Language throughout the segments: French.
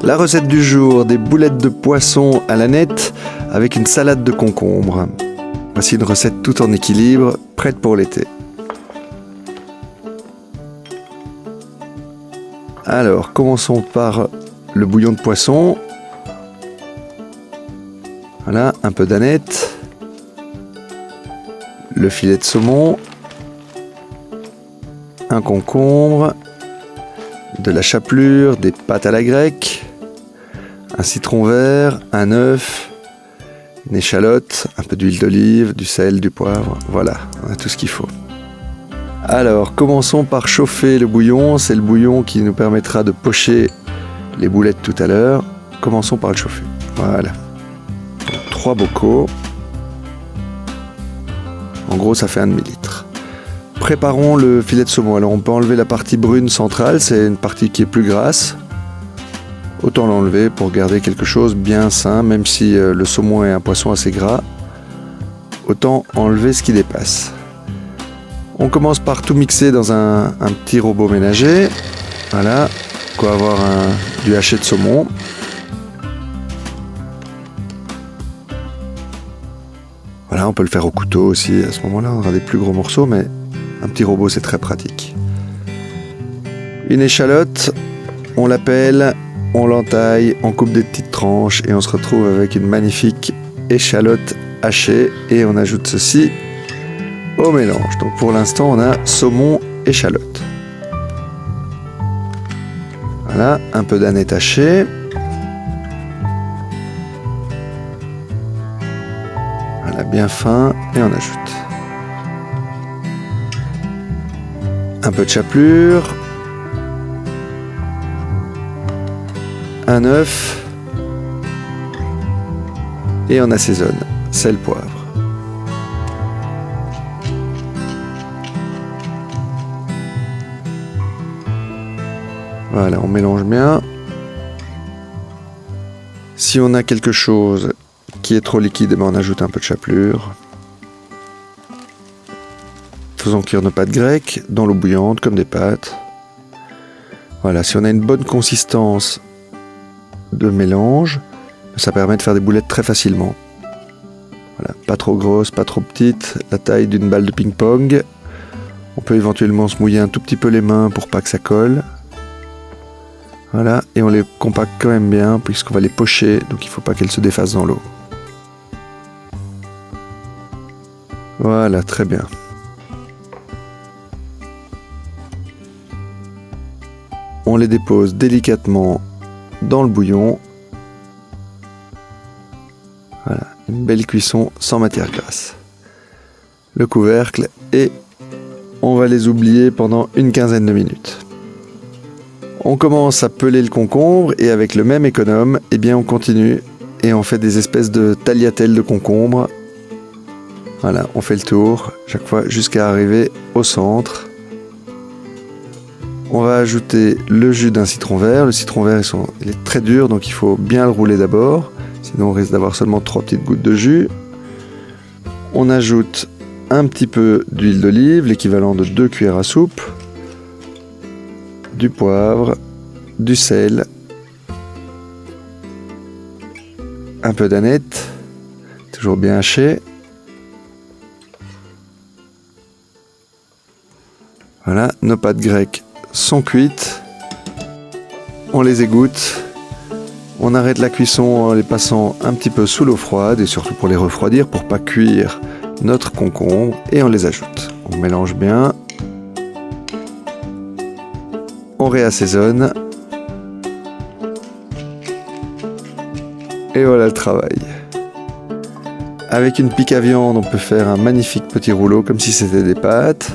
La recette du jour, des boulettes de poisson à l'aneth avec une salade de concombre. Voici une recette tout en équilibre, prête pour l'été. Alors, commençons par le bouillon de poisson. Voilà, un peu d'aneth, le filet de saumon, un concombre, de la chapelure, des pâtes à la grecque, un citron vert, un œuf, une échalote, un peu d'huile d'olive, du sel, du poivre. Voilà, on a tout ce qu'il faut. Alors, commençons par chauffer le bouillon. C'est le bouillon qui nous permettra de pocher les boulettes tout à l'heure. Commençons par le chauffer. Voilà. 3 bocaux. En gros, ça fait un demi-litre. Préparons le filet de saumon. Alors, on peut enlever la partie brune centrale. C'est une partie qui est plus grasse. Autant l'enlever pour garder quelque chose bien sain, même si le saumon est un poisson assez gras. Autant enlever ce qui dépasse. On commence par tout mixer dans un petit robot ménager. Voilà, quoi avoir du haché de saumon. Voilà, on peut le faire au couteau aussi. À ce moment-là, on aura des plus gros morceaux, mais un petit robot, c'est très pratique. Une échalote, on la pèle, on l'entaille, on coupe des petites tranches et on se retrouve avec une magnifique échalote hachée. Et on ajoute ceci au mélange. Donc pour l'instant, on a saumon, échalote. Voilà, un peu d'aneth hachée. Voilà, bien fin, et on ajoute un peu de chapelure, un œuf, et on assaisonne, sel, poivre. Voilà, on mélange bien. Si on a quelque chose qui est trop liquide, on ajoute un peu de chapelure. Faisons cuire nos pâtes grecques dans l'eau bouillante comme des pâtes. Voilà, si on a une bonne consistance de mélange, ça permet de faire des boulettes très facilement. Voilà, pas trop grosses, pas trop petites, la taille d'une balle de ping-pong. On peut éventuellement se mouiller un tout petit peu les mains pour pas que ça colle. Voilà, et on les compacte quand même bien puisqu'on va les pocher, donc il ne faut pas qu'elles se défassent dans l'eau. Voilà, très bien. On les dépose délicatement dans le bouillon. Voilà, une belle cuisson sans matière grasse. Le couvercle et on va les oublier pendant une quinzaine de minutes. On commence à peler le concombre et avec le même économe, eh bien on continue et on fait des espèces de tagliatelles de concombre. Voilà, on fait le tour chaque fois jusqu'à arriver au centre. On va ajouter le jus d'un citron vert. Le citron vert, il est très dur, donc il faut bien le rouler d'abord. Sinon, on risque d'avoir seulement 3 petites gouttes de jus. On ajoute un petit peu d'huile d'olive, l'équivalent de 2 cuillères à soupe. Du poivre, du sel, un peu d'aneth, toujours bien haché. Voilà, nos pâtes grecques sont cuites. On les égoutte. On arrête la cuisson en les passant un petit peu sous l'eau froide et surtout pour les refroidir pour pas cuire notre concombre et on les ajoute. On mélange bien. On réassaisonne. Et voilà le travail. Avec une pique à viande, on peut faire un magnifique petit rouleau comme si c'était des pâtes.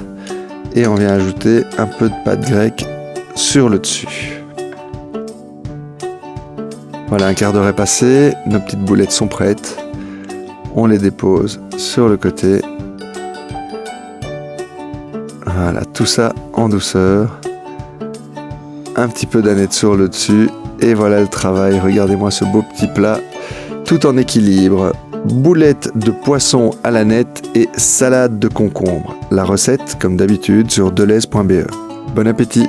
Et on vient ajouter un peu de pâte grecque sur le dessus. Voilà, un quart d'heure est passé. Nos petites boulettes sont prêtes. On les dépose sur le côté. Voilà, tout ça en douceur. Un petit peu d'aneth sur le dessus et voilà le travail. Regardez-moi ce beau petit plat tout en équilibre. Boulettes de poisson à l'aneth et salade de concombre. La recette, comme d'habitude, sur delez.be. Bon appétit!